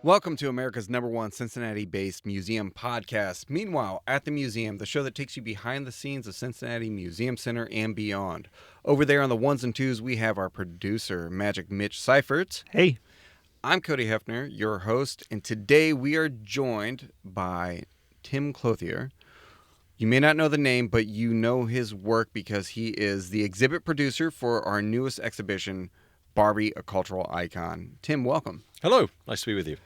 Welcome to America's #1 Cincinnati-based museum podcast. Meanwhile, at the museum, the show that takes you behind the scenes of Cincinnati Museum Center and beyond. Over there on the ones and twos, we have our producer, Magic Mitch Seifert. Hey. I'm Cody Hefner, your host, and today we are joined by Tim Clothier. You may not know the name, but you know his work because he is the exhibit producer for our newest exhibition, Barbie, a Cultural Icon. Tim, welcome. Hello. Nice to be with you.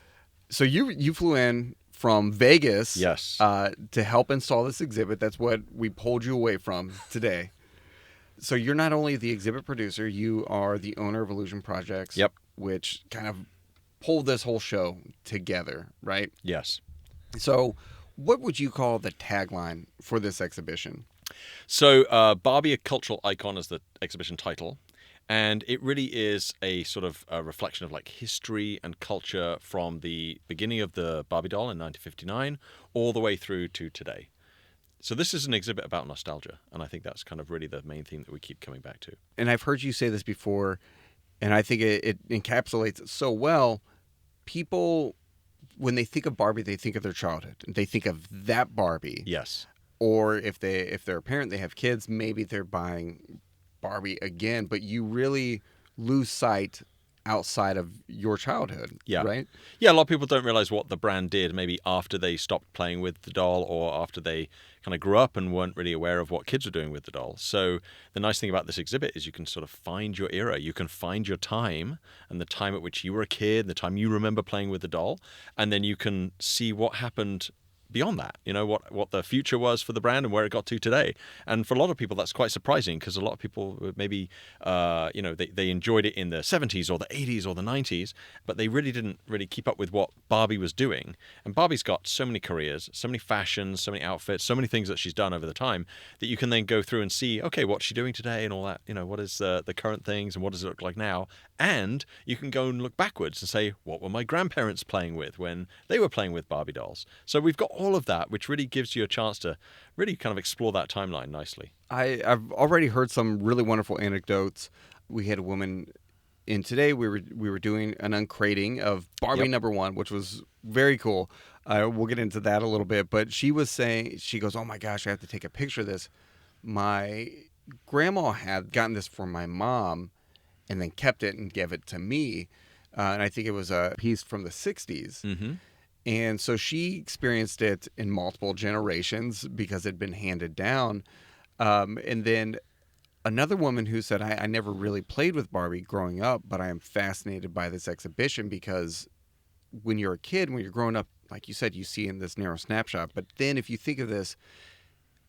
So you flew in from Vegas, Yes, to help install this exhibit. That's what we pulled you away from today. So you're not only the exhibit producer, you are the owner of Illusion Projects. Yep. Which kind of pulled this whole show together, right? Yes. So what would you call the tagline for this exhibition? So Barbie, a Cultural Icon is the exhibition title. And it really is a sort of a reflection of like history and culture from the beginning of the Barbie doll in 1959 all the way through to today. So this is an exhibit about nostalgia. And I think that's kind of really the main theme that we keep coming back to. And I've heard you say this before, and I think it encapsulates it so well. People, when they think of Barbie, they think of their childhood. They think of that Barbie. Yes. Or if they're a parent, they have kids, maybe they're buying Barbie again, but you really lose sight outside of your childhood, right? Yeah, a lot of people don't realize what the brand did maybe after they stopped playing with the doll or after they kind of grew up and weren't really aware of what kids were doing with the doll. So the nice thing about this exhibit is you can sort of find your era. You can find your time and the time at which you were a kid, the time you remember playing with the doll, and then you can see what happened beyond that, you know, what the future was for the brand and where it got to today. And for a lot of people, that's quite surprising because a lot of people maybe, they enjoyed it in the 70s or the 80s or the 90s, but they really didn't really keep up with what Barbie was doing. And Barbie's got so many careers, so many fashions, so many outfits, so many things that she's done over the time that you can then go through and see, okay, what's she doing today and all that, you know, what is the current things and what does it look like now? And you can go and look backwards and say, what were my grandparents playing with when they were playing with Barbie dolls? So we've got all of that, which really gives you a chance to really kind of explore that timeline nicely. I've already heard some really wonderful anecdotes. We had a woman in today. We were doing an uncrating of Barbie #1, which was very cool. We'll get into that a little bit, but she was saying, she goes, "Oh my gosh, I have to take a picture of this. My grandma had gotten this for my mom and then kept it and gave it to me." And I think it was a piece from the 60s. Mm-hmm. And so she experienced it in multiple generations because it had been handed down. And then another woman who said, I never really played with Barbie growing up, but I am fascinated by this exhibition because when you're a kid, when you're growing up, like you said, you see in this narrow snapshot. But then if you think of this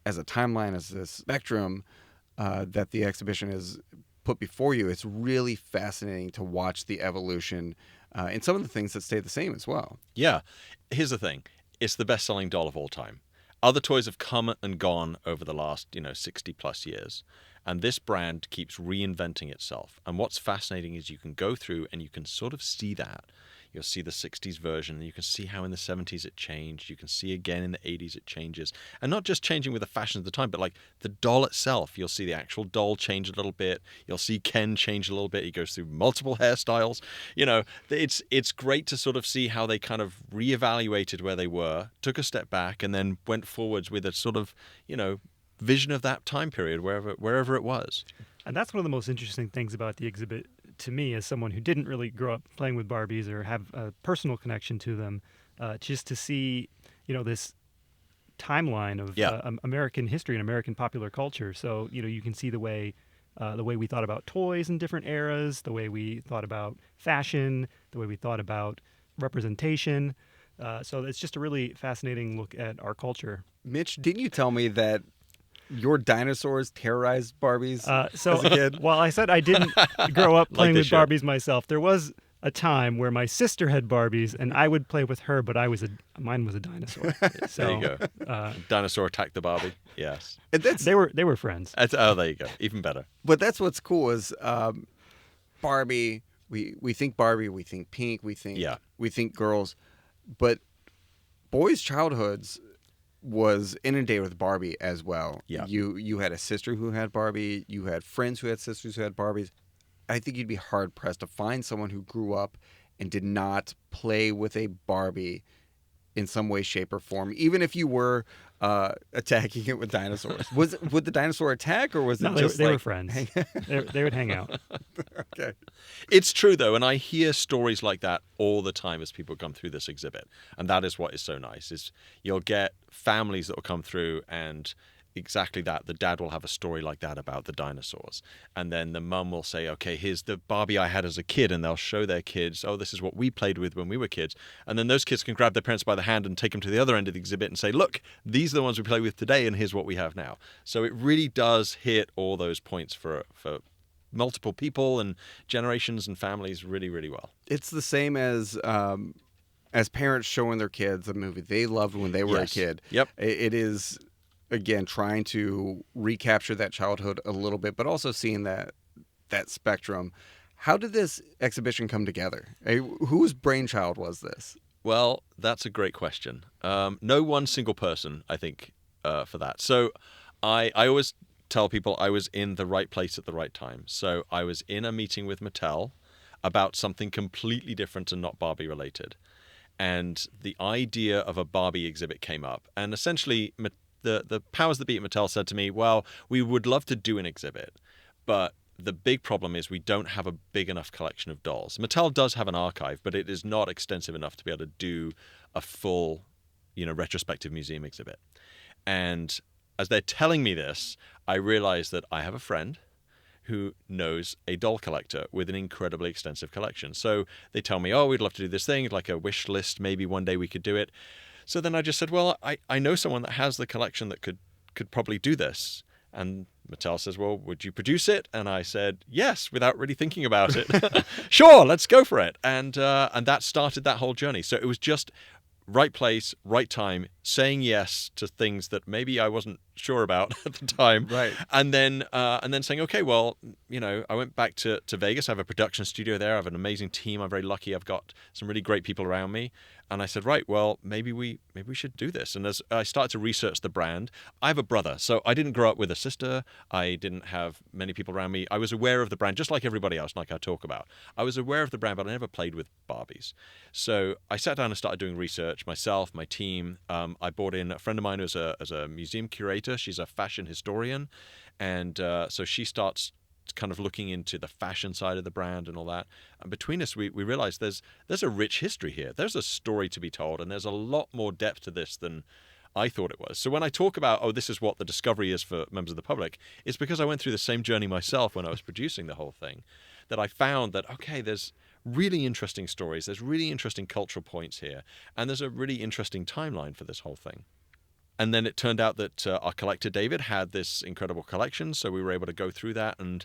as a timeline, as this spectrum that the exhibition is put before you, it's really fascinating to watch the evolution and some of the things that stay the same as well. Yeah. Here's the thing. It's the best-selling doll of all time. Other toys have come and gone over the last, 60 plus years. And this brand keeps reinventing itself. And what's fascinating is you can go through and you can sort of see that. You'll see the 60s version, and you can see how in the 70s it changed. You can see again in the 80s it changes. And not just changing with the fashions of the time, but like the doll itself. You'll see the actual doll change a little bit. You'll see Ken change a little bit. He goes through multiple hairstyles. It's great to sort of see how they kind of reevaluated where they were, took a step back, and then went forwards with a sort of, vision of that time period, wherever it was. And that's one of the most interesting things about the exhibit to me as someone who didn't really grow up playing with Barbies or have a personal connection to them, just to see, this timeline of American history and American popular culture. So, you can see the way we thought about toys in different eras, the way we thought about fashion, the way we thought about representation. So it's just a really fascinating look at our culture. Mitch, didn't you tell me that your dinosaurs terrorized Barbies as a kid? While I said I didn't grow up playing with should. Barbies myself, there was a time where my sister had Barbies and I would play with her, but mine was a dinosaur. So, there you go. Dinosaur attacked the Barbie. Yes. And they were friends. There you go. Even better. But that's what's cool is Barbie. We think Barbie, we think pink, we think girls, but boys' childhoods was inundated with Barbie as well. Yeah. You had a sister who had Barbie. You had friends who had sisters who had Barbies. I think you'd be hard pressed to find someone who grew up and did not play with a Barbie in some way, shape, or form, even if you were attacking it with dinosaurs? Would the dinosaur attack, or was it No, just they like were friends. They would hang out. okay? It's true, though, and I hear stories like that all the time as people come through this exhibit. And that is what is so nice, is you'll get families that will come through and exactly that. The dad will have a story like that about the dinosaurs. And then the mum will say, okay, here's the Barbie I had as a kid. And they'll show their kids, oh, this is what we played with when we were kids. And then those kids can grab their parents by the hand and take them to the other end of the exhibit and say, look, these are the ones we play with today, and here's what we have now. So it really does hit all those points for multiple people and generations and families really, really well. It's the same as parents showing their kids a movie they loved when they were Yes. a kid. Yep. It is, again, trying to recapture that childhood a little bit, but also seeing that spectrum. How did this exhibition come together? Whose brainchild was this? Well, that's a great question. No one single person, I think, for that. So I always tell people I was in the right place at the right time. So I was in a meeting with Mattel about something completely different and not Barbie related. And the idea of a Barbie exhibit came up. And essentially, the powers that be at Mattel said to me, well, we would love to do an exhibit, but the big problem is we don't have a big enough collection of dolls. Mattel does have an archive, but it is not extensive enough to be able to do a full, retrospective museum exhibit. And as they're telling me this, I realize that I have a friend who knows a doll collector with an incredibly extensive collection. So they tell me, oh, we'd love to do this thing, like a wish list, maybe one day we could do it. So then I just said, well, I know someone that has the collection that could probably do this. And Mattel says, well, would you produce it? And I said, yes, without really thinking about it. Sure, let's go for it. And that started that whole journey. So it was just right place, right time, saying yes to things that maybe I wasn't sure about at the time. Right. And then saying, okay, well, I went back to Vegas. I have a production studio there. I have an amazing team. I'm very lucky. I've got some really great people around me. And I said, right, well, maybe we should do this. And as I started to research the brand, I have a brother. So I didn't grow up with a sister. I didn't have many people around me. I was aware of the brand, just like everybody else, like I talk about. I was aware of the brand, but I never played with Barbies. So I sat down and started doing research myself, my team. I brought in a friend of mine who's as a museum curator. She's a fashion historian. And so she starts kind of looking into the fashion side of the brand and all that. And between us, we realized there's a rich history here. There's a story to be told, and there's a lot more depth to this than I thought it was. So when I talk about, oh, this is what the discovery is for members of the public, it's because I went through the same journey myself when I was producing the whole thing, that I found that, okay, there's really interesting stories, there's really interesting cultural points here, and there's a really interesting timeline for this whole thing. And then it turned out that our collector, David, had this incredible collection. So we were able to go through that and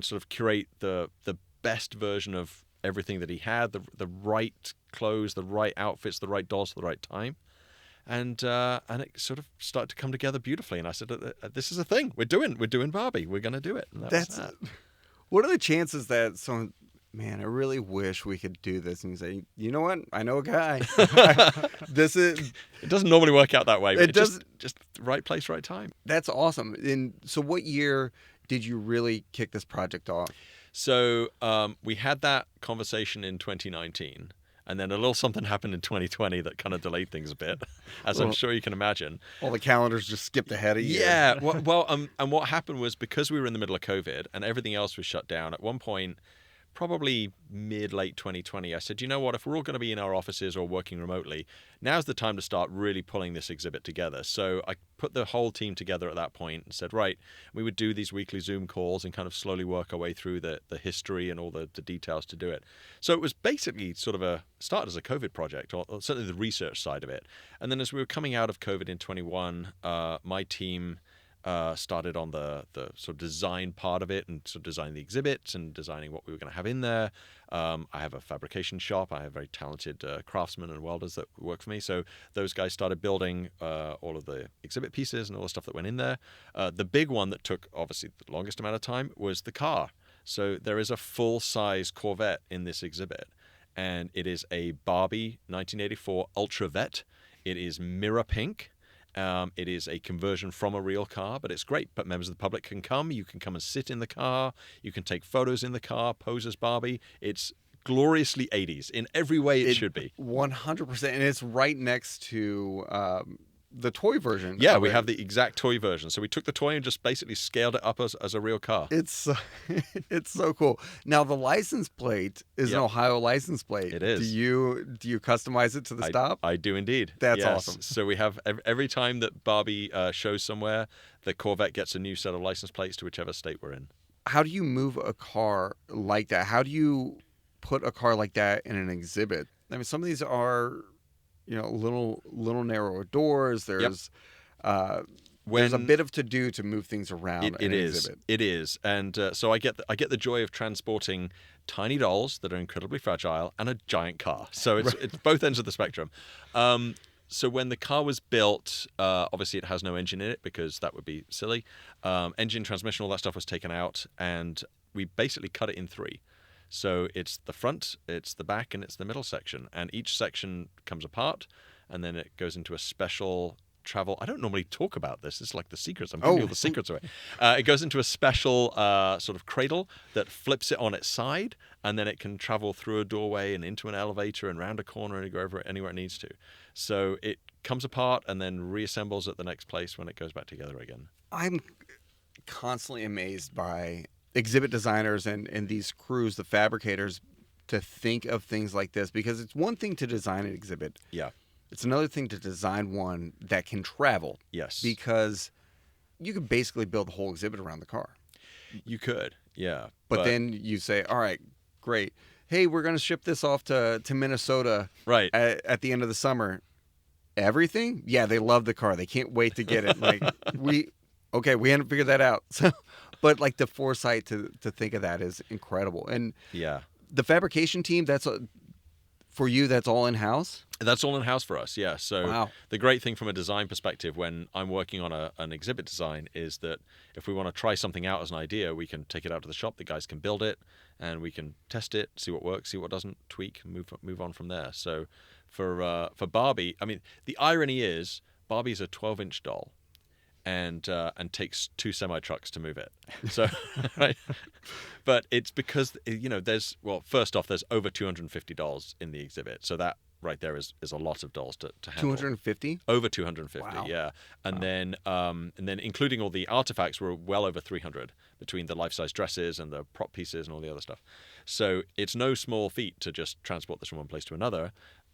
sort of curate the best version of everything that he had, the right clothes, the right outfits, the right dolls at the right time. And it sort of started to come together beautifully. And I said, this is a thing. We're doing Barbie. We're going to do it. And That's what are the chances that someone... Man, I really wish we could do this. And you say, you know what? I know a guy. This is... It doesn't normally work out that way. But It does. Just right place, right time. That's awesome. And so what year did you really kick this project off? So we had that conversation in 2019. And then a little something happened in 2020 that kind of delayed things a bit, as I'm sure you can imagine. All the calendars just skipped ahead of you. Yeah. And what happened was, because we were in the middle of COVID and everything else was shut down, at one point, probably mid-late 2020, I said, you know what, if we're all going to be in our offices or working remotely, now's the time to start really pulling this exhibit together. So I put the whole team together at that point and said, right, we would do these weekly Zoom calls and kind of slowly work our way through the history and all the details to do it. So it was basically sort of started as a COVID project, or certainly the research side of it. And then as we were coming out of COVID in 21, my team started on the sort of design part of it, and sort of designing the exhibits and designing what we were going to have in there. I have a fabrication shop. I have very talented craftsmen and welders that work for me. So those guys started building all of the exhibit pieces and all the stuff that went in there. The big one that took obviously the longest amount of time was the car. So there is a full-size Corvette in this exhibit, and it is a Barbie 1984 Ultra Vet. It is mirror pink. It is a conversion from a real car, but it's great. But members of the public can come. You can come and sit in the car. You can take photos in the car, pose as Barbie. It's gloriously 80s in every way it should be. 100%, and it's right next to the toy version. Yeah, of we it. have the exact toy version. So we took the toy and just basically scaled it up as a real car. It's it's so cool. Now the license plate is an Yep. Ohio license plate. It is. Do you customize it to the stop? I do indeed. That's Yes. awesome. So we have every time that Barbie shows somewhere, the Corvette gets a new set of license plates to whichever state we're in. How do you move a car like that? How do you put a car like that in an exhibit? I mean, some of these are, little narrower doors. There's there's a bit of to do to move things around in an exhibit. It is, and so I get the joy of transporting tiny dolls that are incredibly fragile and a giant car. So it's both ends of the spectrum. So when the car was built, obviously it has no engine in it because that would be silly. Engine, transmission, all that stuff was taken out, and we basically cut it in three. So it's the front, it's the back, and it's the middle section. And each section comes apart, and then it goes into a special travel. I don't normally talk about this. It's like the secrets. I'm giving you all the secrets away. It goes into a special sort of cradle that flips it on its side, and then it can travel through a doorway and into an elevator and round a corner and go over anywhere it needs to. So it comes apart and then reassembles at the next place when it goes back together again. I'm constantly amazed by exhibit designers and these crews, the fabricators, to think of things like this, because it's one thing to design an exhibit. Yeah. It's another thing to design one that can travel. Yes. Because you could basically build the whole exhibit around the car. You could, yeah. But then you say, all right, great. Hey, we're going to ship this off to Minnesota right at the end of the summer. Everything? Yeah, they love the car. They can't wait to get it. Like, we hadn't figured that out. So, but like the foresight to think of that is incredible. And yeah, the fabrication team, for you, that's all in-house? That's all in-house for us, yeah. So wow. The great thing from a design perspective when I'm working on an exhibit design is that if we want to try something out as an idea, we can take it out to the shop, the guys can build it, and we can test it, see what works, see what doesn't, tweak, move on from there. So for Barbie, I mean, the irony is Barbie's a 12-inch doll. And takes 2 semi-trucks to move it. So, right? But it's because, first off, there's over 250 dolls in the exhibit. So that right there is a lot of dolls to handle. 250? Over 250, wow. yeah. And then including all the artifacts, we're well over 300 between the life-size dresses and the prop pieces and all the other stuff. So it's no small feat to just transport this from one place to another.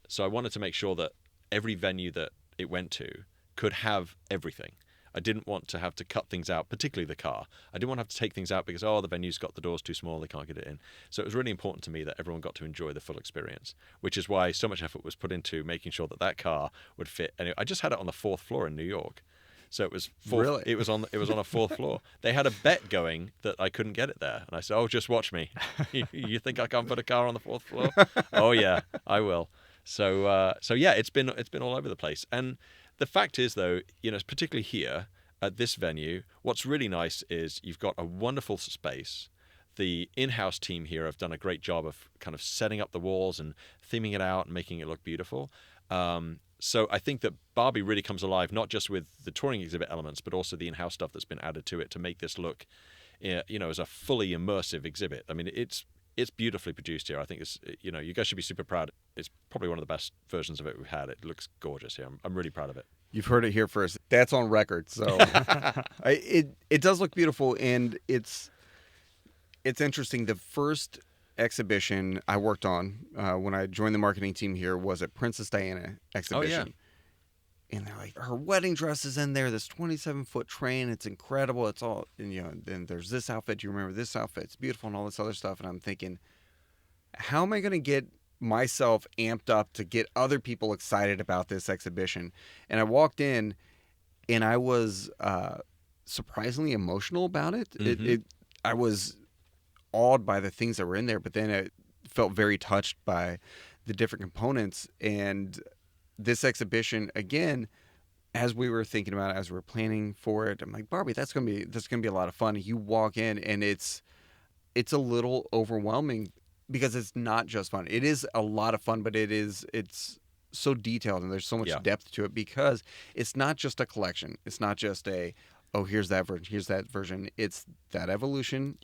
So I wanted to make sure that every venue that it went to could have everything. I didn't want to have to cut things out, particularly the car. I didn't want to have to take things out because, the venue's got the doors too small, they can't get it in. So it was really important to me that everyone got to enjoy the full experience, which is why so much effort was put into making sure that car would fit. And I just had it on the 4th floor in New York. So it was really? It was on a 4th floor. They had a bet going that I couldn't get it there, and I said, "Oh, just watch me. You think I can't put a car on the 4th floor? Oh yeah, I will." So yeah, it's been all over the place. And the fact is, though, particularly here at this venue, what's really nice is you've got a wonderful space. The in-house team here have done a great job of kind of setting up the walls and theming it out and making it look beautiful. So I think that Barbie really comes alive, not just with the touring exhibit elements, but also the in-house stuff that's been added to it to make this look, as a fully immersive exhibit. I mean, it's beautifully produced here. I think it's, you guys should be super proud. It's probably one of the best versions of it we've had. It looks gorgeous here. I'm really proud of it. You've heard it here first. That's on record. So it does look beautiful, and it's interesting. The first exhibition I worked on when I joined the marketing team here was a Princess Diana exhibition. Oh, yeah. And they're like, her wedding dress is in there, this 27-foot train. It's incredible. It's all, and then there's this outfit. Do you remember this outfit? It's beautiful and all this other stuff. And I'm thinking, how am I going to get myself amped up to get other people excited about this exhibition? And I walked in, and I was surprisingly emotional about it. Mm-hmm. I was awed by the things that were in there, but then I felt very touched by the different components. And this exhibition, again, as we were thinking about it, as we were planning for it, I'm like, Barbie, that's gonna be a lot of fun. You walk in, and it's a little overwhelming because it's not just fun. It is a lot of fun, but it's so detailed, and there's so much depth to it because it's not just a collection. It's not just here's that version, here's that version. It's that evolution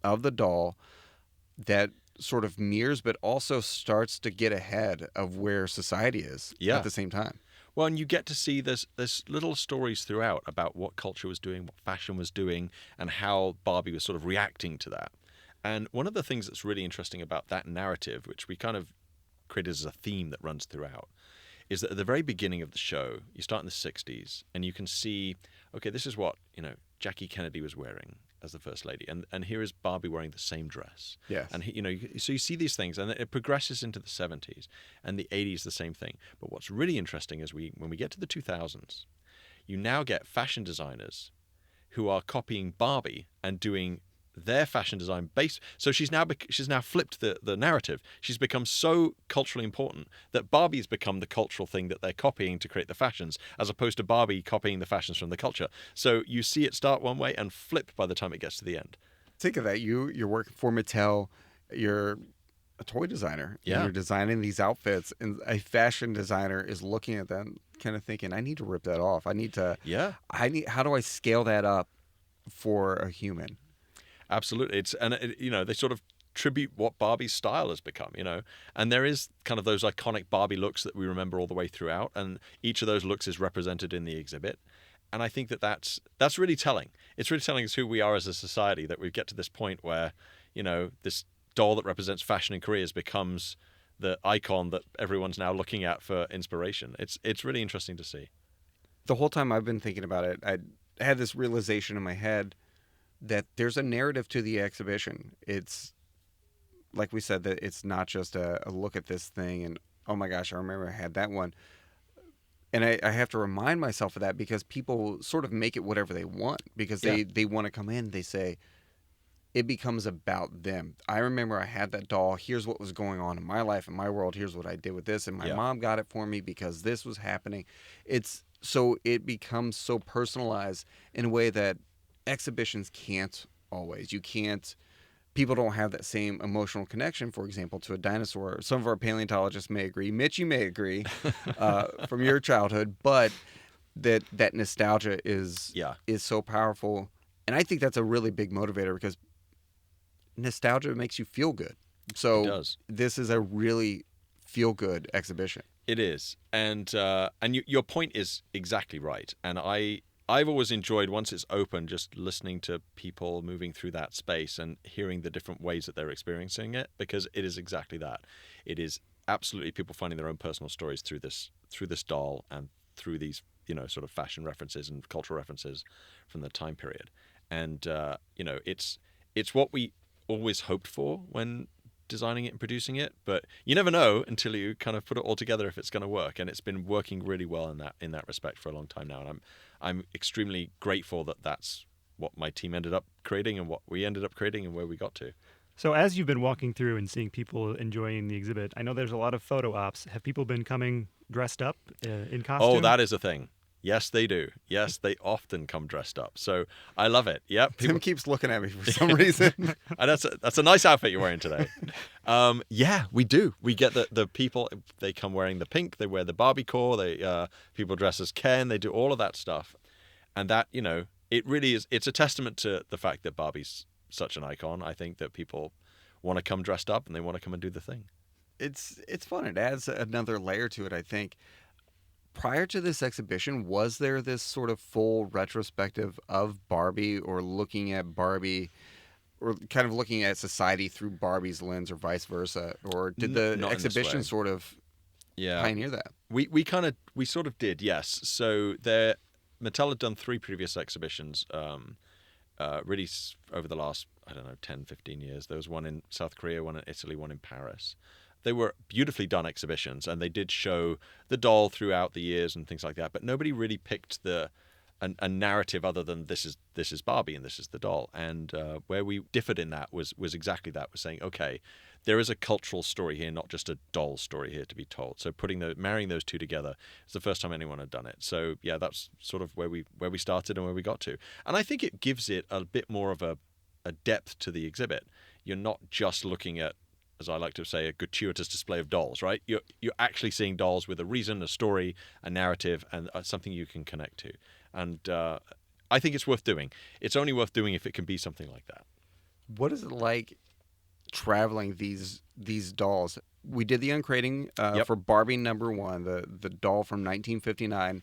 of the doll that sort of mirrors, but also starts to get ahead of where society is Yeah. at the same time. Well, and you get to see there's little stories throughout about what culture was doing, what fashion was doing, and how Barbie was sort of reacting to that. And one of the things that's really interesting about that narrative, which we kind of created as a theme that runs throughout, is that at the very beginning of the show, you start in the 60s, and you can see, okay, this is what, Jackie Kennedy was wearing as the first lady, and here is Barbie wearing the same dress. Yes. And so you see these things, and it progresses into the 70s, and the 80s the same thing. But what's really interesting is when we get to the 2000s, you now get fashion designers who are copying Barbie and doing their fashion design based. So she's now flipped the narrative. She's become so culturally important that Barbie's become the cultural thing that they're copying to create the fashions, as opposed to Barbie copying the fashions from the culture. So you see it start one way and flip by the time it gets to the end. Think of that. You're working for Mattel. You're a toy designer. Yeah. And you're designing these outfits, and a fashion designer is looking at them, kind of thinking, "I need to rip that off. I need to. Yeah. How do I scale that up for a human?" Absolutely. They sort of tribute what Barbie's style has become, and there is kind of those iconic Barbie looks that we remember all the way throughout, and each of those looks is represented in the exhibit. And I think that's really telling. It's really telling us who we are as a society, that we get to this point where, this doll that represents fashion and careers becomes the icon that everyone's now looking at for inspiration. It's really interesting to see. The whole time I've been thinking about it, I had this realization in my head that there's a narrative to the exhibition. It's like we said, that it's not just a look at this thing and, oh my gosh, I remember I had that one. And I have to remind myself of that, because people sort of make it whatever they want, because they want to come in, they say, it becomes about them. I remember I had that doll. Here's what was going on in my life, in my world. Here's what I did with this. And my mom got it for me because this was happening. It becomes so personalized in a way that exhibitions can't always. People don't have that same emotional connection, for example, to a dinosaur. Some of our paleontologists may agree. Mitch, you may agree from your childhood, but that nostalgia is so powerful. And I think that's a really big motivator, because nostalgia makes you feel good. So It does. This is a really feel-good exhibition. It is, and your point is exactly right. And I've always enjoyed, once it's open, just listening to people moving through that space and hearing the different ways that they're experiencing it, because it is exactly that. It is absolutely people finding their own personal stories through this doll and through these sort of fashion references and cultural references from the time period. And it's what we always hoped for when designing it and producing it, but you never know until you kind of put it all together if it's going to work. And it's been working really well in that respect for a long time now, and I'm extremely grateful that that's what my team ended up creating and what we ended up creating and where we got to. So as you've been walking through and seeing people enjoying the exhibit, I know there's a lot of photo ops. Have people been coming dressed up in costume? Oh, that is a thing. Yes, they do. Yes, they often come dressed up. So I love it. Yep. Tim keeps looking at me for some reason. And that's a nice outfit you're wearing today. Yeah, we do. We get the people, they come wearing the pink, they wear the Barbie core, people dress as Ken, they do all of that stuff. And that, it really is, it's a testament to the fact that Barbie's such an icon. I think that people want to come dressed up and they want to come and do the thing. It's fun. It adds another layer to it, I think. Prior to this exhibition, was there this sort of full retrospective of Barbie, or looking at Barbie, or kind of looking at society through Barbie's lens, or vice versa? Or did the exhibition sort of pioneer that? We sort of did, yes. So Mattel had done 3 previous exhibitions really over the last, 10, 15 years. There was one in South Korea, one in Italy, one in Paris. They were beautifully done exhibitions, and they did show the doll throughout the years and things like that. But nobody really picked a narrative other than this is Barbie and this is the doll. And where we differed in that was exactly that. We're saying, okay, there is a cultural story here, not just a doll story here to be told. So marrying those two together is the first time anyone had done it. So yeah, that's sort of where we started and where we got to. And I think it gives it a bit more of a depth to the exhibit. You're not just looking at, as I like to say, a gratuitous display of dolls, right? You're actually seeing dolls with a reason, a story, a narrative, and something you can connect to. And I think it's worth doing. It's only worth doing if it can be something like that. What is it like traveling these dolls. We did the uncrating Yep. for Barbie #1, the doll from 1959,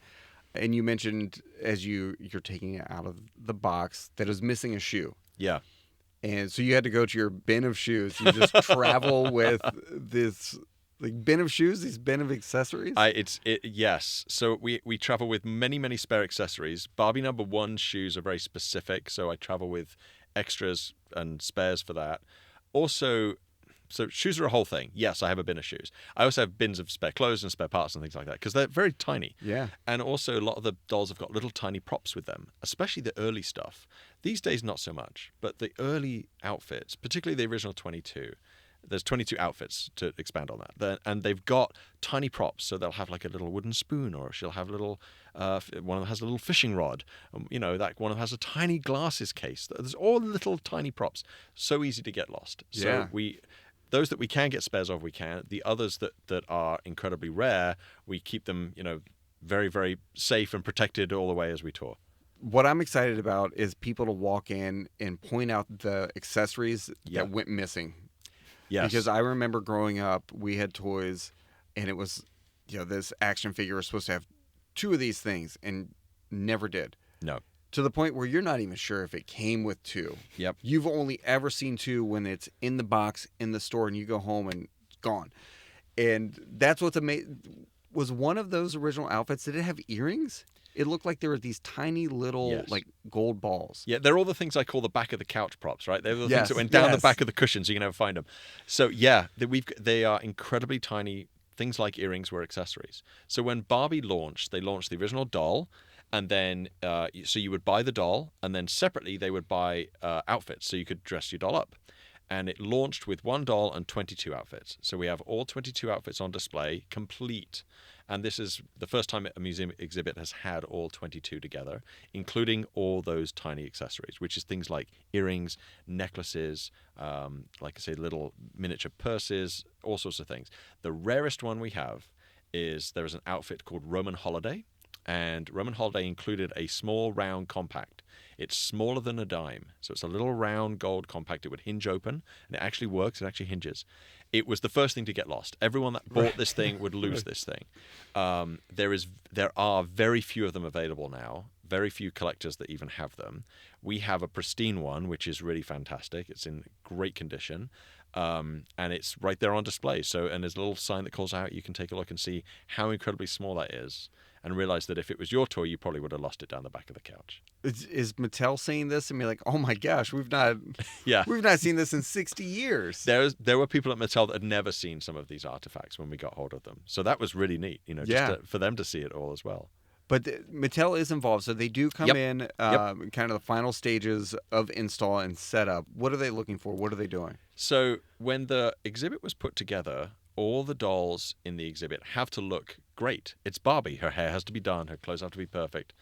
and you mentioned as you're taking it out of the box that it was missing a shoe. Yeah. And so you had to go to your bin of shoes. You just travel with this like bin of shoes, these bin of accessories. Yes. So we travel with many spare accessories. Barbie #1 shoes are very specific, so I travel with extras and spares for that. Also, so shoes are a whole thing. Yes, I have a bin of shoes. I also have bins of spare clothes and spare parts and things like that because they're very tiny. Yeah. And also, a lot of the dolls have got little tiny props with them, especially the early stuff. These days, not so much. But the early outfits, particularly the original 22, there's 22 outfits to expand on that. And they've got tiny props. So they'll have like a little wooden spoon, or she'll have a little, one of them has a little fishing rod. That one of them has a tiny glasses case. There's all little tiny props. So easy to get lost. So Yeah. those that we can get spares of, we can. The others that are incredibly rare, we keep them, very, very safe and protected all the way as we tour. What I'm excited about is people to walk in and point out the accessories that went missing. Yes. Because I remember growing up, we had toys, and it was, this action figure was supposed to have 2 of these things, and never did. No. To the point where you're not even sure if it came with 2. Yep. You've only ever seen 2 when it's in the box in the store, and you go home and it's gone. And that's what's amazing. Was one of those original outfits, did it have earrings? It looked like there were these tiny little, Yes. like, gold balls. Yeah, they're all the things I call the back of the couch props, right? They're the Yes, things that went down the yes. back of the cushion so you can never find them. So, yeah, they are incredibly tiny. Things like earrings were accessories. So when Barbie launched, they launched the original doll, and then so you would buy the doll, and then separately they would buy outfits so you could dress your doll up. And it launched with 1 doll and 22 outfits. So we have all 22 outfits on display, complete. And this is the first time a museum exhibit has had all 22 together, including all those tiny accessories, which is things like earrings, necklaces, like I say, little miniature purses, all sorts of things. The rarest one we have is there is an outfit called Roman Holiday. And Roman Holiday included a small round compact. It's smaller than a dime. So it's a little round gold compact. It would hinge open, and it actually works. It actually hinges. It was the first thing to get lost. Everyone that bought this thing would lose this thing. There are very few of them available now. Very few collectors that even have them. We have a pristine one, which is really fantastic. It's in great condition. And it's right there on display. And there's a little sign that calls out. You can take a look and see how incredibly small that is, and realize that if it was your toy, you probably would have lost it down the back of the couch. Is Mattel seeing this and be like, oh my gosh, we've not seen this in 60 years? There were people at Mattel that had never seen some of these artifacts when we got hold of them. So that was really neat, for them to see it all as well. But Mattel is involved, so they do come in kind of the final stages of install and setup. What are they looking for? What are they doing? So when the exhibit was put together, all the dolls in the exhibit have to look great. It's Barbie. Her hair has to be done. Her clothes have to be perfect.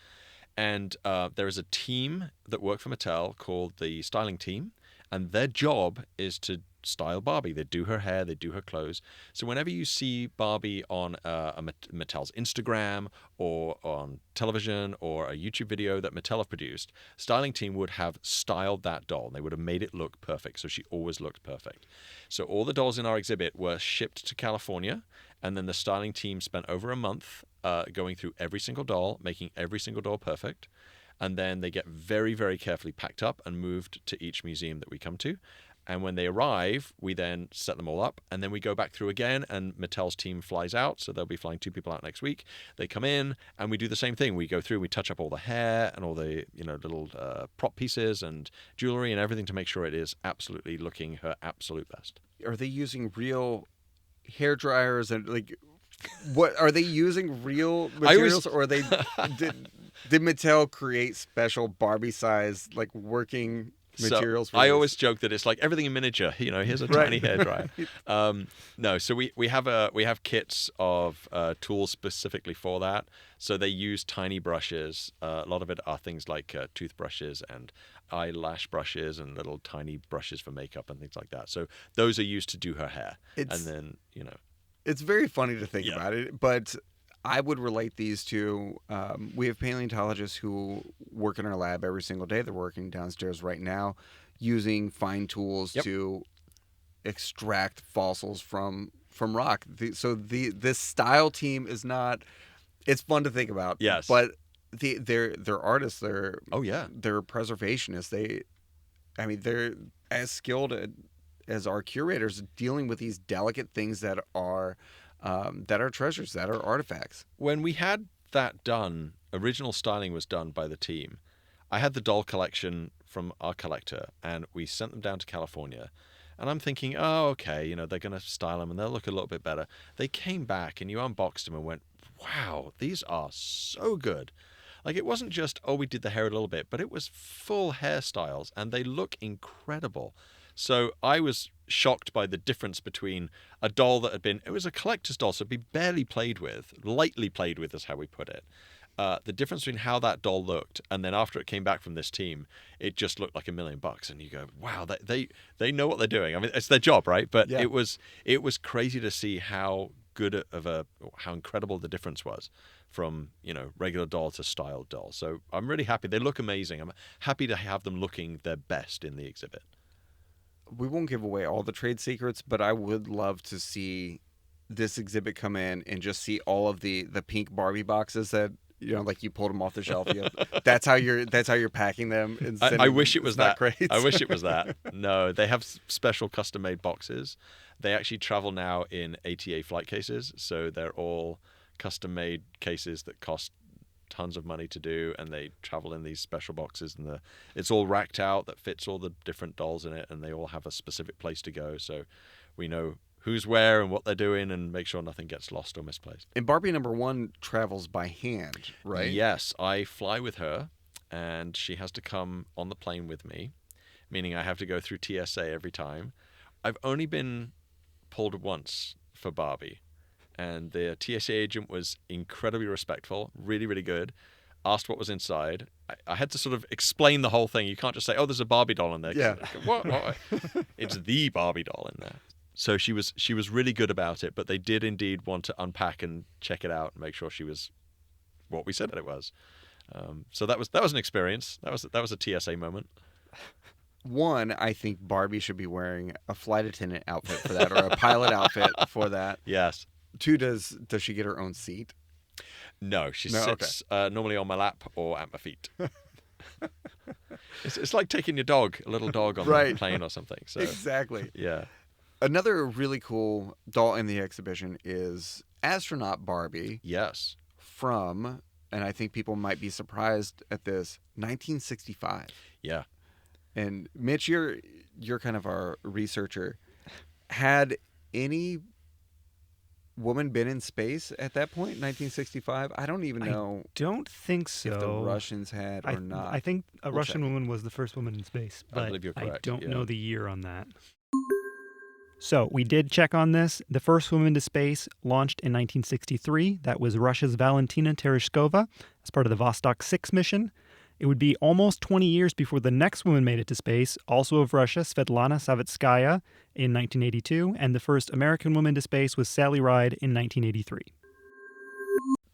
And there is a team that work for Mattel called the styling team, and their job is to style Barbie. They do her hair, they do her clothes. So whenever you see Barbie on Mattel's Instagram or on television or a YouTube video that Mattel have produced, styling team would have styled that doll. They would have made it look perfect, so she always looked perfect. So all the dolls in our exhibit were shipped to California, and then the styling team spent over a month going through every single doll, making every single doll perfect. And then they get very, very carefully packed up and moved to each museum that we come to. And when they arrive, we then set them all up, and then we go back through again, and Mattel's team flies out, so they'll be flying 2 people out next week. They come in, and we do the same thing. We go through, we touch up all the hair and all the little prop pieces and jewelry and everything to make sure it is absolutely looking her absolute best. Are they using real hair dryers and what are they using real materials, or did Mattel create special Barbie size working materials? So I always joke that it's like everything in miniature. Here's a tiny hairdryer. No, so we have kits of tools specifically for that. So they use tiny brushes. A lot of it are things like toothbrushes and eyelash brushes and little tiny brushes for makeup and things like that. So those are used to do her hair. It's very funny to think about it, but I would relate these to, we have paleontologists who work in our lab every single day. They're working downstairs right now using fine tools to extract fossils from rock. This style team is not. It's fun to think about. Yes. But they're artists. Oh yeah. They're preservationists. They're as skilled as our curators dealing with these delicate things that are treasures, that are artifacts. When we had that done, original styling was done by the team. I had the doll collection from our collector, and we sent them down to California. And I'm thinking, oh, okay, they're going to style them and they'll look a little bit better. They came back and you unboxed them and went, wow, these are so good. Like, it wasn't just, oh, we did the hair a little bit, but it was full hairstyles and they look incredible. So I was shocked by the difference between a doll that it was a collector's doll, so it'd be barely played with, lightly played with is how we put it. The difference between how that doll looked and then after it came back from this team, it just looked like $1 million. And you go, wow, they know what they're doing. I mean, it's their job, right? But yeah. it was crazy to see how how incredible the difference was from regular doll to styled doll. So I'm really happy. They look amazing. I'm happy to have them looking their best in the exhibit. We won't give away all the trade secrets, but I would love to see this exhibit come in and just see all of the pink Barbie boxes that like you pulled them off the shelf. That's how you're packing them. I wish it was that. Crates. I wish it was that. No, they have special custom-made boxes. They actually travel now in ATA flight cases, so they're all custom-made cases that cost tons of money to do, and they travel in these special boxes, and it's all racked out that fits all the different dolls in it, and they all have a specific place to go, so we know who's where and what they're doing and make sure nothing gets lost or misplaced. And Barbie #1 travels by hand, right? Yes, I fly with her and she has to come on the plane with me, meaning I have to go through TSA every time. I've only been pulled once for Barbie, and the TSA agent was incredibly respectful, really, really good. Asked what was inside. I had to sort of explain the whole thing. You can't just say, oh, there's a Barbie doll in there. Yeah. What? It's the Barbie doll in there. So she was really good about it, but they did indeed want to unpack and check it out and make sure she was what we said that it was. So that was an experience. That was a TSA moment. One, I think Barbie should be wearing a flight attendant outfit for that, or a pilot outfit for that. Yes. Two, does she get her own seat? No, she sits normally on my lap or at my feet. It's like taking your dog, a little dog on the plane or something. So exactly. Yeah. Another really cool doll in the exhibition is Astronaut Barbie. Yes. From, and I think people might be surprised at this, 1965. Yeah. And Mitch, you're kind of our researcher. Had any woman been in space at that point, 1965? I don't even know. I don't think so. If the Russians had or not. I think a Russian woman was the first woman in space, but I believe you're correct. I don't know the year on that. So we did check on this. The first woman to space launched in 1963. That was Russia's Valentina Tereshkova as part of the Vostok 6 mission. It would be almost 20 years before the next woman made it to space, also of Russia, Svetlana Savitskaya in 1982, and the first American woman to space was Sally Ride in 1983.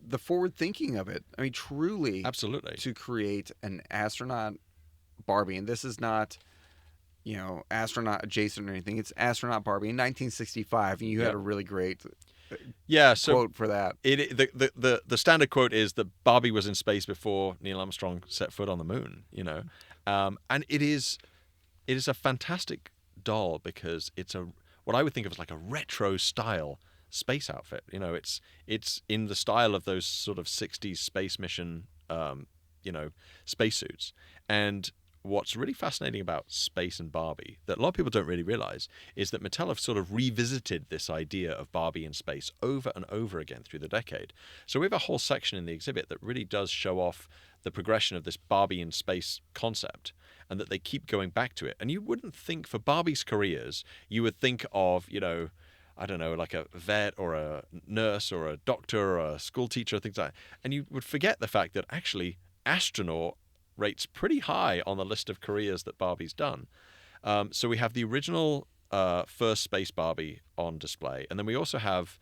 The forward thinking of it, I mean, truly, absolutely, to create an astronaut Barbie, and this is not, astronaut adjacent or anything. It's astronaut Barbie in 1965, and you had a really great quote for that. The standard quote is that Barbie was in space before Neil Armstrong set foot on the moon. And it is a fantastic doll because it's what I would think of as like a retro style space outfit. It's in the style of those sort of 60s space mission, spacesuits. And what's really fascinating about space and Barbie that a lot of people don't really realize is that Mattel have sort of revisited this idea of Barbie in space over and over again through the decade. So we have a whole section in the exhibit that really does show off the progression of this Barbie in space concept, and that they keep going back to it. And you wouldn't think for Barbie's careers, you would think of, I don't know, like a vet or a nurse or a doctor or a school teacher, things like that. And you would forget the fact that actually astronaut rates pretty high on the list of careers that Barbie's done. So we have the original first space Barbie on display, and then we also have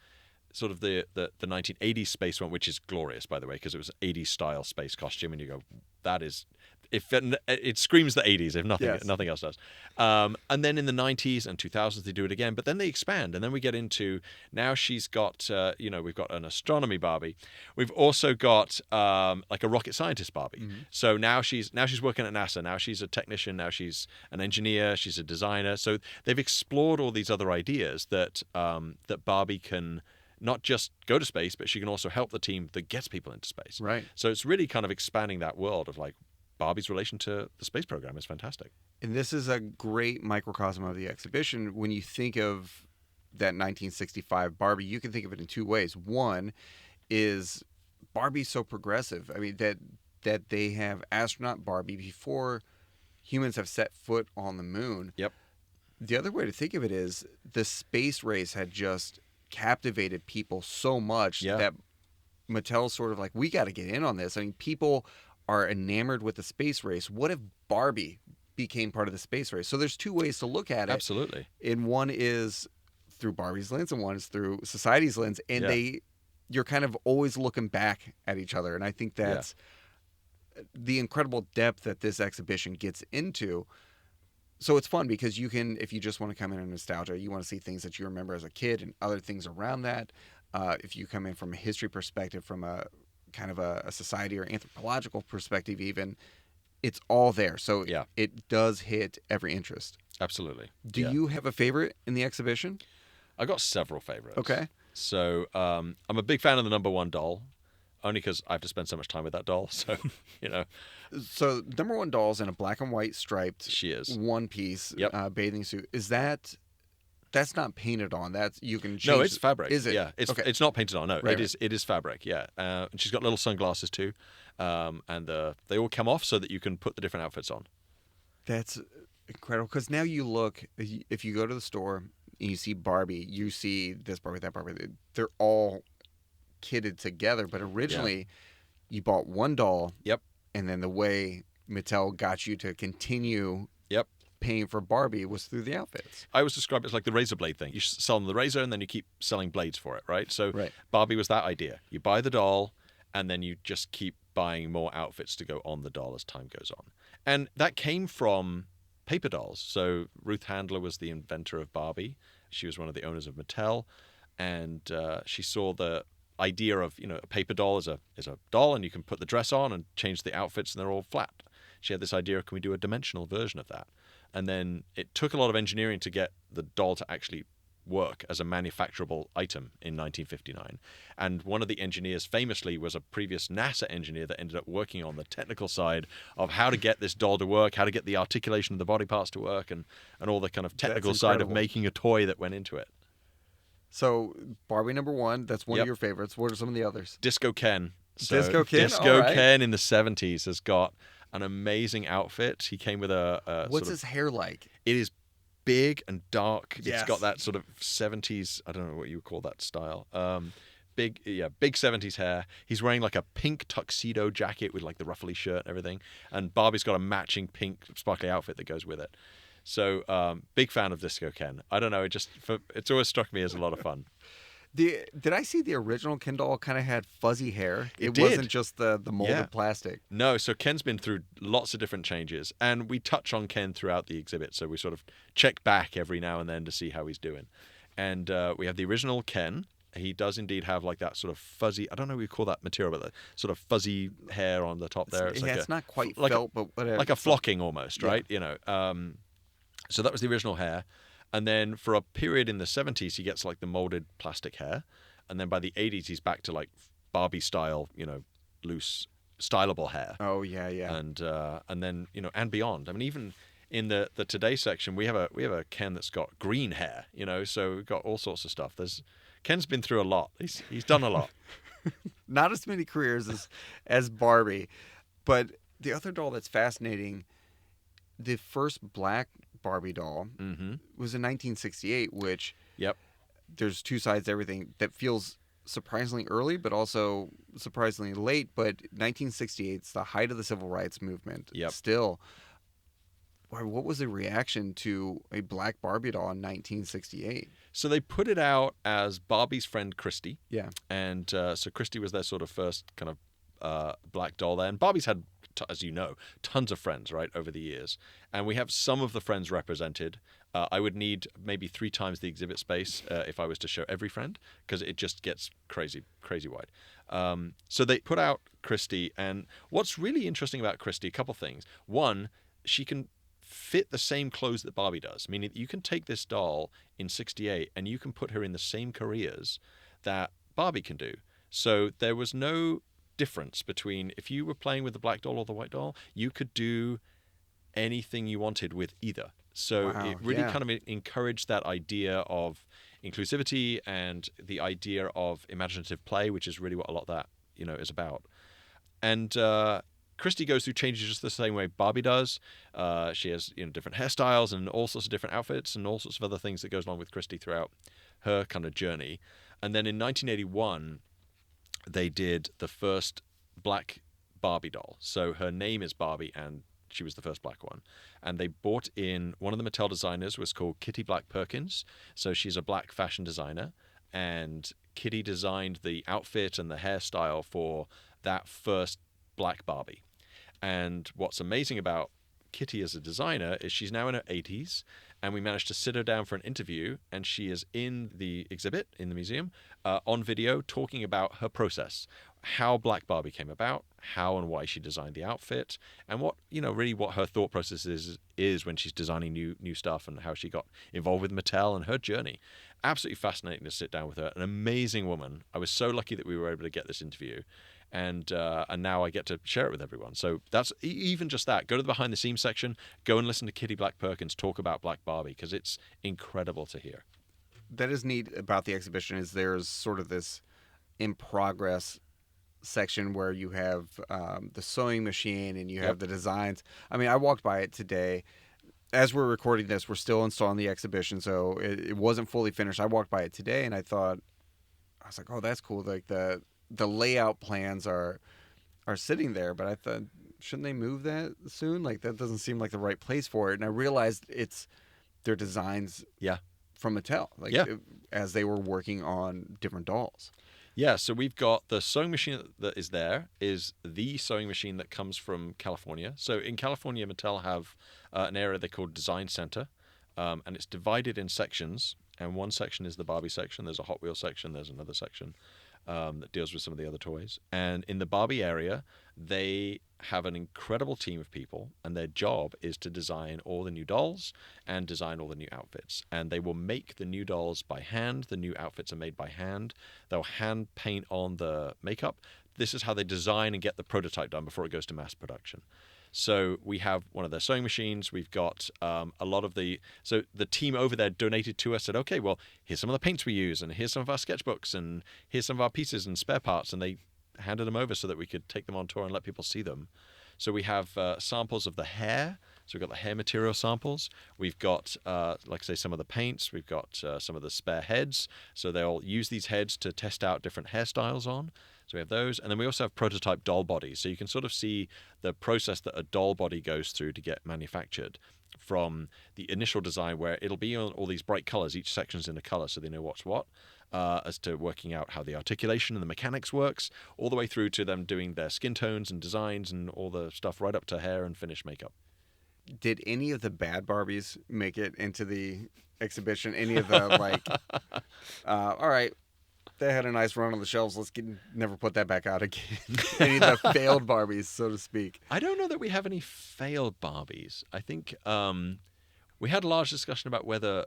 sort of the 1980s space one, which is glorious, by the way, because it was an 80s style space costume, and you go, it screams the 80s if Yes. nothing else does. And then in the 90s and 2000s they do it again, but then they expand, and then we get into now she's got we've got an astronomy Barbie, we've also got like a rocket scientist Barbie. So now she's working at NASA, now she's a technician, now she's an engineer, she's a designer. So they've explored all these other ideas that that Barbie can not just go to space, but she can also help the team that gets people into space. Right. So it's really kind of expanding that world of like Barbie's relation to the space program is fantastic. And this is a great microcosm of the exhibition. When you think of that 1965 Barbie, you can think of it in two ways. One is Barbie's so progressive. I mean, that they have astronaut Barbie before humans have set foot on the moon. Yep. The other way to think of it is the space race had just captivated people so much that Mattel's sort of like, we got to get in on this. I mean, people are enamored with the space race. What if Barbie became part of the space race? So there's two ways to look at it. Absolutely. And one is through Barbie's lens and one is through society's lens. And you're kind of always looking back at each other. And I think that's the incredible depth that this exhibition gets into. So it's fun because you can, if you just want to come in on nostalgia, you want to see things that you remember as a kid and other things around that. If you come in from a history perspective, from a kind of a society or anthropological perspective even, it's all there. So it does hit every interest. Absolutely. Do you have a favorite in the exhibition? I got several favorites. Okay. So I'm a big fan of the number one doll, only because I have to spend so much time with that doll. So, So number one doll's in a black and white striped she is one piece bathing suit. Is that's not painted on? That's you can change. No, it's fabric. Is it? Yeah, it's not painted on. No, Right, it is fabric. Yeah, and she's got little sunglasses too, and they all come off so that you can put the different outfits on. That's incredible because now you look, if you go to the store and you see Barbie, you see this Barbie, that Barbie. They're all kitted together, but originally you bought one doll. Yep. And then the way Mattel got you to continue Yep. paying for Barbie was through the outfits. I always describe it as like the razor blade thing. You sell them the razor and then you keep selling blades for it, right? So Barbie was that idea. You buy the doll and then you just keep buying more outfits to go on the doll as time goes on. And that came from paper dolls. So Ruth Handler was the inventor of Barbie. She was one of the owners of Mattel. And she saw the idea of, a paper doll is a doll and you can put the dress on and change the outfits and they're all flat. She had this idea of, can we do a dimensional version of that? And then it took a lot of engineering to get the doll to actually work as a manufacturable item in 1959. And one of the engineers famously was a previous NASA engineer that ended up working on the technical side of how to get this doll to work, how to get the articulation of the body parts to work, and all the kind of technical side of making a toy that went into it. So Barbie number one, that's one of your favorites. What are some of the others? Disco Ken. Disco Ken? Disco Ken in the 70s has got an amazing outfit. He came with what's his hair like? It is big and dark. Yes. It's got that sort of 70s, I don't know what you would call that style. Big 70s hair. He's wearing like a pink tuxedo jacket with like the ruffly shirt and everything. And Barbie's got a matching pink sparkly outfit that goes with it. So big fan of Disco Ken. I don't know, it's always struck me as a lot of fun. Did I see the original Ken doll kind of had fuzzy hair? It did. Wasn't just the molded plastic. No, so Ken's been through lots of different changes, and we touch on Ken throughout the exhibit, so we sort of check back every now and then to see how he's doing. And we have the original Ken. He does indeed have like that sort of fuzzy, I don't know what you call that material, but the sort of fuzzy hair on the top there. It's not quite felt, but whatever. Like a flocking almost, right? So that was the original hair. And then for a period in the 70s, he gets like the molded plastic hair. And then by the 80s, he's back to like Barbie style, loose, stylable hair. Oh, yeah. And then, and beyond. I mean, even in the Today section, we have a Ken that's got green hair, so we've got all sorts of stuff. Ken's been through a lot. He's done a lot. Not as many careers as Barbie. But the other doll that's fascinating, the first black Barbie doll was in 1968, which there's two sides to everything. That feels surprisingly early, but also surprisingly late. But 1968 is the height of the civil rights movement. Still, what was the reaction to a black Barbie doll in 1968? So they put it out as Barbie's friend Christy. Yeah. And so Christy was their sort of first kind of black doll there. And Barbie's had as you know, tons of friends, right, over the years. And we have some of the friends represented. I would need maybe 3 times the exhibit space if I was to show every friend, because it just gets crazy wide. So they put out Christy, and what's really interesting about Christy, a couple things. One, she can fit the same clothes that Barbie does, meaning that you can take this doll in 68 and you can put her in the same careers that Barbie can do. So there was no difference between if you were playing with the black doll or the white doll, you could do anything you wanted with either. So Wow, it really yeah. kind of encouraged that idea of inclusivity and the idea of imaginative play, which is really what a lot of that, is about. And Christy goes through changes just the same way Barbie does. She has different hairstyles and all sorts of different outfits and all sorts of other things that goes along with Christy throughout her kind of journey. And then in 1981, they did the first black Barbie doll. So her name is Barbie, and she was the first black one. And they brought in one of the Mattel designers, was called Kitty Black Perkins. So she's a black fashion designer, and Kitty designed the outfit and the hairstyle for that first black Barbie. And what's amazing about Kitty as a designer is she's now in her 80s, and we managed to sit her down for an interview, and she is in the exhibit in the museum on video talking about her process, how Black Barbie came about, how and why she designed the outfit, and what really what her thought process is when she's designing new stuff, and how she got involved with Mattel and her journey. Absolutely fascinating to sit down with her. An amazing woman. I was so lucky that we were able to get this interview. And now I get to share it with everyone. So that's even just that. Go to the behind the scenes section. Go and listen to Kitty Black Perkins talk about Black Barbie, because it's incredible to hear. That is neat about the exhibition is there's sort of this in progress section where you have the sewing machine and you have the designs. I mean, I walked by it today. As we're recording this, we're still installing the exhibition, so it wasn't fully finished. I walked by it today and I was like, oh, that's cool. Like the layout plans are sitting there, but I thought, shouldn't they move that soon? Like that doesn't seem like the right place for it. And I realized it's their designs from Mattel, as they were working on different dolls. Yeah, so we've got the sewing machine that is there is the sewing machine that comes from California. So in California, Mattel have an area they call Design Center, and it's divided in sections. And one section is the Barbie section. There's a Hot Wheels section. There's another section that deals with some of the other toys. And in the Barbie area, they have an incredible team of people, and their job is to design all the new dolls and design all the new outfits. And they will make the new dolls by hand. The new outfits are made by hand. They'll hand paint on the makeup. This is how they design and get the prototype done before it goes to mass production. So we have one of their sewing machines. We've got a lot of so the team over there donated to us, said, okay, well, here's some of the paints we use, and here's some of our sketchbooks, and here's some of our pieces and spare parts. And they handed them over so that we could take them on tour and let people see them. So we have samples of the hair. So we've got the hair material samples. We've got, like I say, some of the paints. We've got some of the spare heads. So they'll use these heads to test out different hairstyles on. So we have those. And then we also have prototype doll bodies. So you can sort of see the process that a doll body goes through to get manufactured, from the initial design where it'll be on all these bright colors. Each section's in a color so they know what's what, as to working out how the articulation and the mechanics works, all the way through to them doing their skin tones and designs and all the stuff right up to hair and finished makeup. Did any of the bad Barbies make it into the exhibition? Any of the all right, they had a nice run on the shelves. Let's never put that back out again. Any of the failed Barbies, so to speak. I don't know that we have any failed Barbies. I think we had a large discussion about whether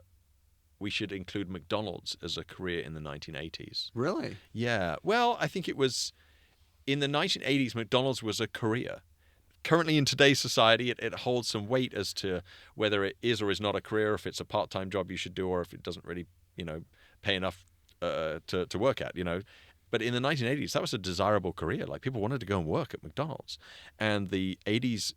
we should include McDonald's as a career in the 1980s. Really? Yeah. Well, I think it was in the 1980s, McDonald's was a career. Currently in today's society, it holds some weight as to whether it is or is not a career, if it's a part-time job you should do, or if it doesn't really, pay enough to work at, But in the 1980s, that was a desirable career. Like, people wanted to go and work at McDonald's. And the 80s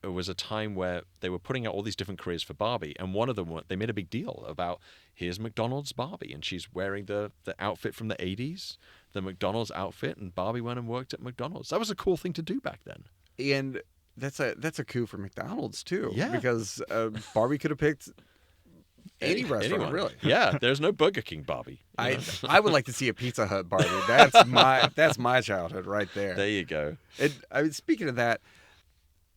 was a time where they were putting out all these different careers for Barbie. And one of them, they made a big deal about, here's McDonald's Barbie. And she's wearing the outfit from the 80s, the McDonald's outfit. And Barbie went and worked at McDonald's. That was a cool thing to do back then. And that's a coup for McDonald's too. Yeah. Because Barbie could have picked any restaurant, anyone. really. Yeah, there's no Burger King Barbie. I would like to see a Pizza Hut Barbie. That's my childhood right there. There you go. Speaking of that,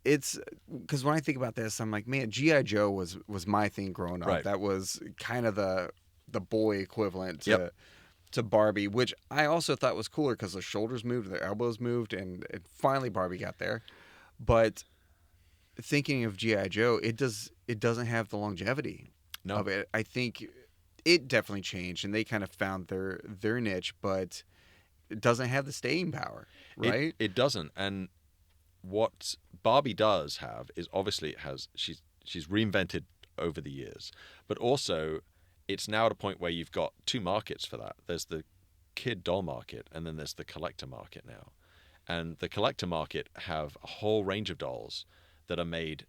it's because when I think about this, I'm like, man, GI Joe was my thing growing up. Right. That was kind of the boy equivalent Yep. to Barbie, which I also thought was cooler because the shoulders moved, their elbows moved, and finally Barbie got there. But thinking of GI Joe, it doesn't have the longevity No. of it. I think it definitely changed, and they kind of found their niche, but it doesn't have the staying power, right? It doesn't. And what Barbie does have is obviously she's reinvented over the years, but also it's now at a point where you've got two markets for that. There's the kid doll market, and then there's the collector market now. And the collector market have a whole range of dolls that are made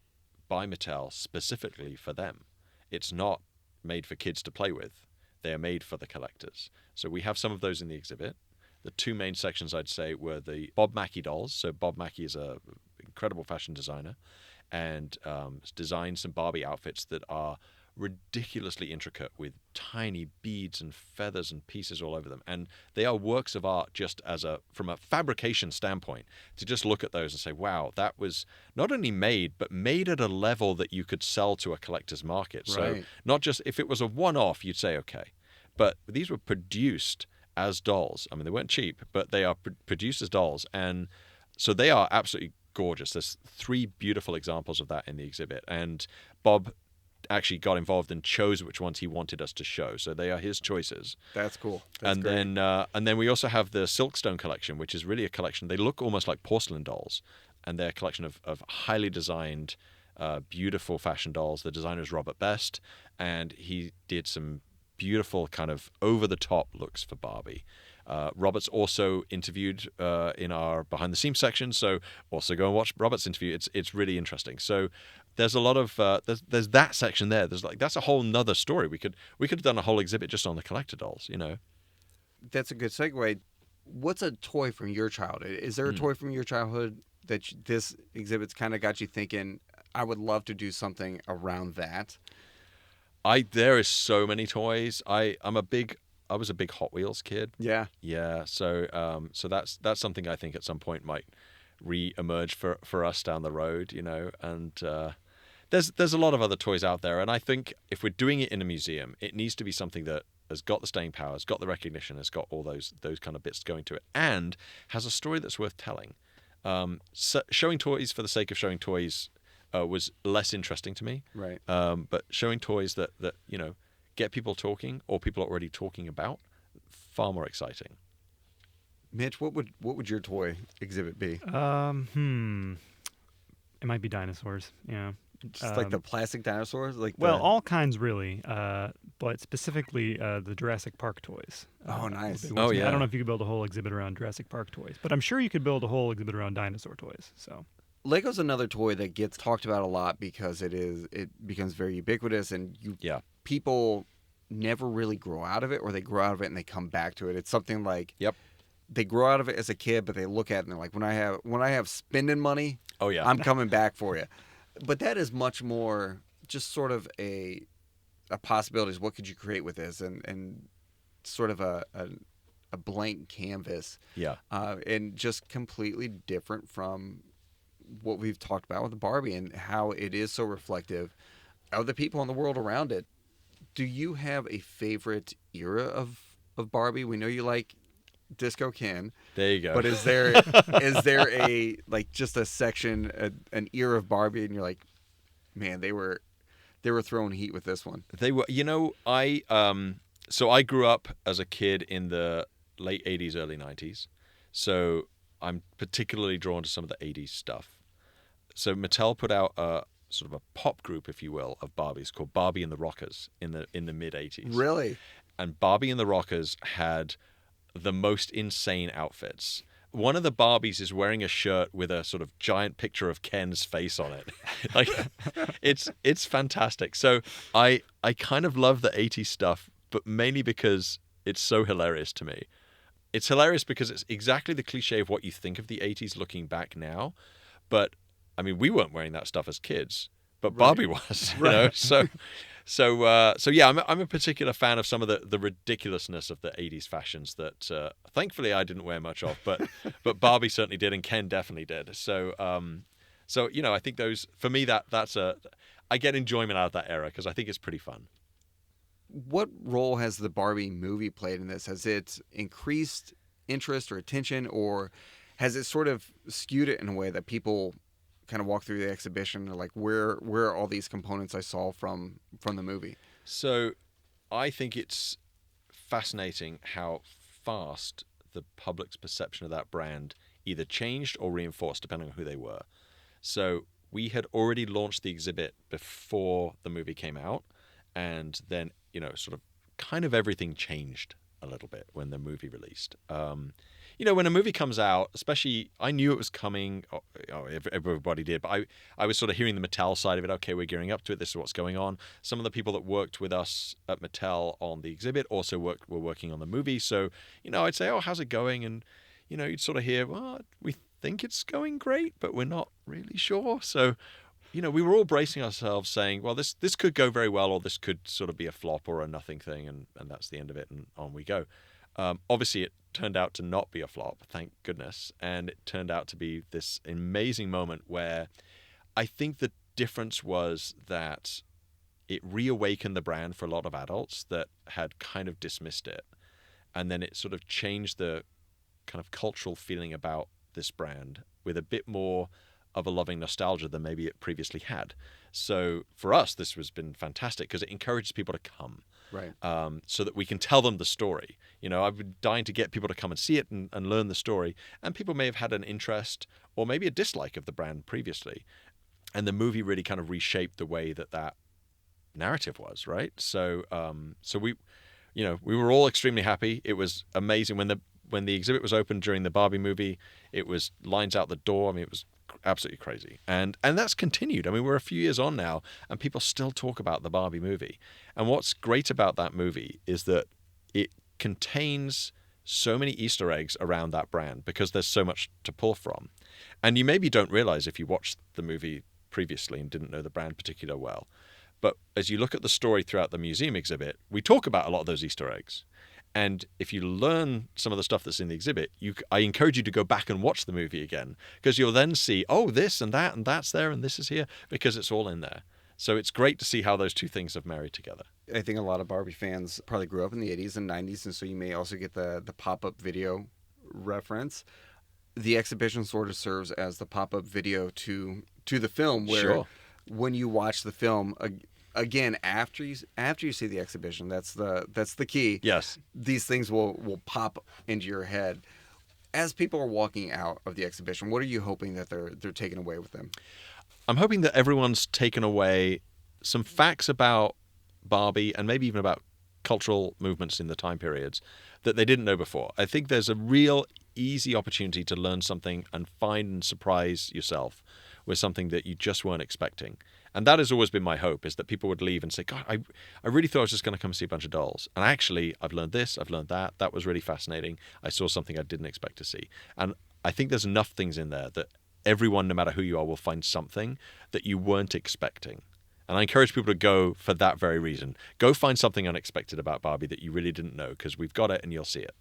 by Mattel specifically for them. It's not made for kids to play with. They are made for the collectors. So we have some of those in the exhibit. The two main sections, I'd say, were the Bob Mackie dolls. So Bob Mackie is an incredible fashion designer and designed some Barbie outfits that are ridiculously intricate with tiny beads and feathers and pieces all over them. And they are works of art just from a fabrication standpoint, to just look at those and say, wow, that was not only made, but made at a level that you could sell to a collector's market. So Right. not just if it was a one-off, you'd say, okay. But these were produced as dolls. I mean, they weren't cheap, but they are produced as dolls. And so they are absolutely gorgeous. There's three beautiful examples of that in the exhibit. And Bob actually got involved and chose which ones he wanted us to show. So they are his choices. That's cool. That's And great. then we also have the Silkstone collection, which is really a collection. They look almost like porcelain dolls. And they're a collection of highly designed, beautiful fashion dolls. The designer is Robert Best. And he did some beautiful kind of over-the-top looks for Barbie. Robert's also interviewed in our behind-the-scenes section, so also go and watch Robert's interview. It's really interesting. So there's a lot of there's that section there. That's a whole nother story. We could have done a whole exhibit just on the collector dolls. You know. That's a good segue. What's a toy from your childhood? Is there a toy from your childhood that this exhibit's kind of got you thinking, I would love to do something around that? There is so many toys. I was a big Hot Wheels kid. Yeah. Yeah. So that's something I think at some point might re-emerge for us down the road. You know, and there's a lot of other toys out there, and I think if we're doing it in a museum, it needs to be something that has got the staying power, has got the recognition, has got all those kind of bits going to it, and has a story that's worth telling. So showing toys for the sake of showing toys was less interesting to me. Right. But showing toys that get people talking, or people are already talking about, far more exciting. Mitch, what would your toy exhibit be? It might be dinosaurs. Yeah. Just like the plastic dinosaurs, All kinds really, but specifically the Jurassic Park toys. Oh, nice. the big ones. Oh, yeah. I don't know if you could build a whole exhibit around Jurassic Park toys, but I'm sure you could build a whole exhibit around dinosaur toys. So Lego's another toy that gets talked about a lot because it becomes very ubiquitous, and people never really grow out of it, or they grow out of it and they come back to it. It's something like Yep. they grow out of it as a kid, but they look at it and they're like, when I have spending money, Oh yeah. I'm coming back for you. But that is much more just sort of a possibility. What could you create with this, and sort of a blank canvas, Yeah. and just completely different from what we've talked about with Barbie and how it is so reflective of the people in the world around it. Do you have a favorite era of Barbie? We know you like Disco Ken. There you go. But is there a just a section, an era of Barbie, and you're like, man, they were throwing heat with this one. They were, I grew up as a kid in the late 80s, early 90s. So I'm particularly drawn to some of the 80s stuff. So Mattel put out a sort of a pop group, if you will, of Barbies called Barbie and the Rockers in the mid 80s. Really? And Barbie and the Rockers had the most insane outfits. One of the Barbies is wearing a shirt with a sort of giant picture of Ken's face on it. Like, it's fantastic. So I kind of love the 80s stuff, but mainly because it's so hilarious to me. It's hilarious because it's exactly the cliche of what you think of the 80s looking back now. But I mean, we weren't wearing that stuff as kids, but Barbie was, you know. So yeah, I'm a particular fan of some of the ridiculousness of the 80s fashions that thankfully I didn't wear much of, but Barbie certainly did, and Ken definitely did. So So, I think those, for me, I get enjoyment out of that era because I think it's pretty fun. What role has the Barbie movie played in this? Has it increased interest or attention, or has it sort of skewed it in a way that people kind of walk through the exhibition and are like, where are all these components I saw from the movie? So I think it's fascinating how fast the public's perception of that brand either changed or reinforced, depending on who they were. So we had already launched the exhibit before the movie came out, and then, sort of kind of everything changed a little bit when the movie released. When a movie comes out, especially, I knew it was coming. Everybody did, but I was sort of hearing the Mattel side of it. Okay, we're gearing up to it. This is what's going on. Some of the people that worked with us at Mattel on the exhibit also were working on the movie. So, I'd say, oh, how's it going? And, you'd sort of hear, well, we think it's going great, but we're not really sure. So, we were all bracing ourselves saying, well, this could go very well, or this could sort of be a flop or a nothing thing, and that's the end of it, and on we go. Obviously, it turned out to not be a flop, thank goodness, and it turned out to be this amazing moment where I think the difference was that it reawakened the brand for a lot of adults that had kind of dismissed it, and then it sort of changed the kind of cultural feeling about this brand with a bit more of a loving nostalgia than maybe it previously had. So for us, this has been fantastic because it encourages people to come. Right. So that we can tell them the story. I've been dying to get people to come and see it and learn the story. And people may have had an interest or maybe a dislike of the brand previously. And the movie really kind of reshaped the way that narrative was, right? So we were all extremely happy. It was amazing when the exhibit was open during the Barbie movie. It was lines out the door. I mean, it was absolutely crazy, and that's continued. I mean, we're a few years on now, and people still talk about the Barbie movie. And what's great about that movie is that it contains so many Easter eggs around that brand because there's so much to pull from. And you maybe don't realize if you watched the movie previously and didn't know the brand particularly well, but as you look at the story throughout the museum exhibit, we talk about a lot of those Easter eggs. And if you learn some of the stuff that's in the exhibit, I encourage you to go back and watch the movie again, because you'll then see, oh, this and that's there and this is here, because it's all in there. So it's great to see how those two things have married together. I think a lot of Barbie fans probably grew up in the 80s and 90s, and so you may also get the pop-up video reference. The exhibition sort of serves as the pop-up video to the film, where Sure. When you watch the film, again, after you see the exhibition, that's the key. Yes. These things will pop into your head. As people are walking out of the exhibition, what are you hoping that they're taking away with them? I'm hoping that everyone's taken away some facts about Barbie and maybe even about cultural movements in the time periods that they didn't know before. I think there's a real easy opportunity to learn something and find and surprise yourself with something that you just weren't expecting. And that has always been my hope, is that people would leave and say, God, I really thought I was just going to come see a bunch of dolls. And actually, I've learned this, I've learned that. That was really fascinating. I saw something I didn't expect to see. And I think there's enough things in there that everyone, no matter who you are, will find something that you weren't expecting. And I encourage people to go for that very reason. Go find something unexpected about Barbie that you really didn't know, because we've got it and you'll see it.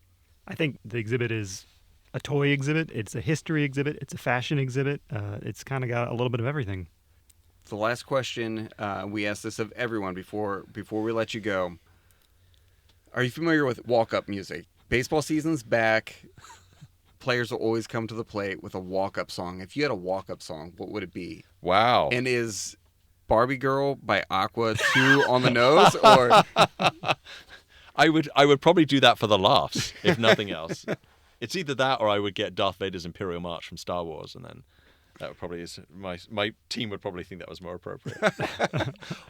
I think the exhibit is a toy exhibit. It's a history exhibit. It's a fashion exhibit. It's kind of got a little bit of everything. The last question, we ask this of everyone before we let you go. Are you familiar with walk-up music? Baseball season's back. Players will always come to the plate with a walk-up song. If you had a walk-up song, what would it be? Wow. And is Barbie Girl by Aqua too on the nose? Or I would probably do that for the laughs, if nothing else. It's either that or I would get Darth Vader's Imperial March from Star Wars, and then that would probably my team would probably think that was more appropriate.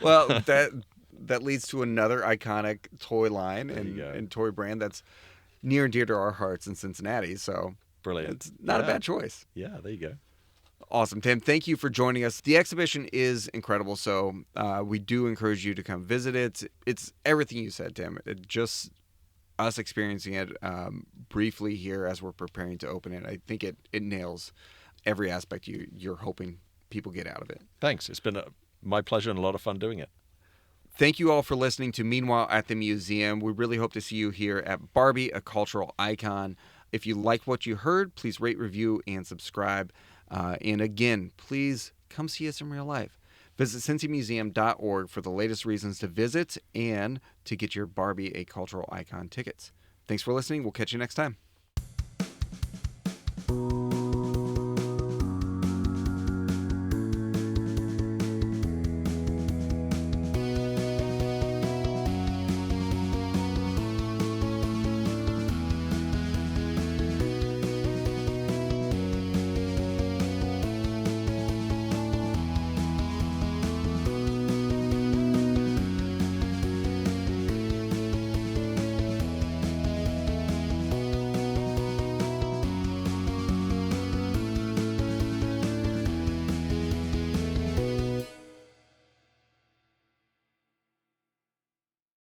Well, that leads to another iconic toy line and toy brand that's near and dear to our hearts in Cincinnati. So Brilliant. it's not a bad choice. Yeah, there you go. Awesome, Tim. Thank you for joining us. The exhibition is incredible, so we do encourage you to come visit it. It's everything you said, Tim. Just us experiencing it briefly here as we're preparing to open it, I think it nails every aspect you're hoping people get out of it. Thanks. It's been my pleasure and a lot of fun doing it. Thank you all for listening to Meanwhile at the Museum. We really hope to see you here at Barbie, a cultural icon. If you liked what you heard, please rate, review, and subscribe. And again, please come see us in real life. Visit cincymuseum.org for the latest reasons to visit and to get your Barbie a Cultural Icon tickets. Thanks for listening. We'll catch you next time.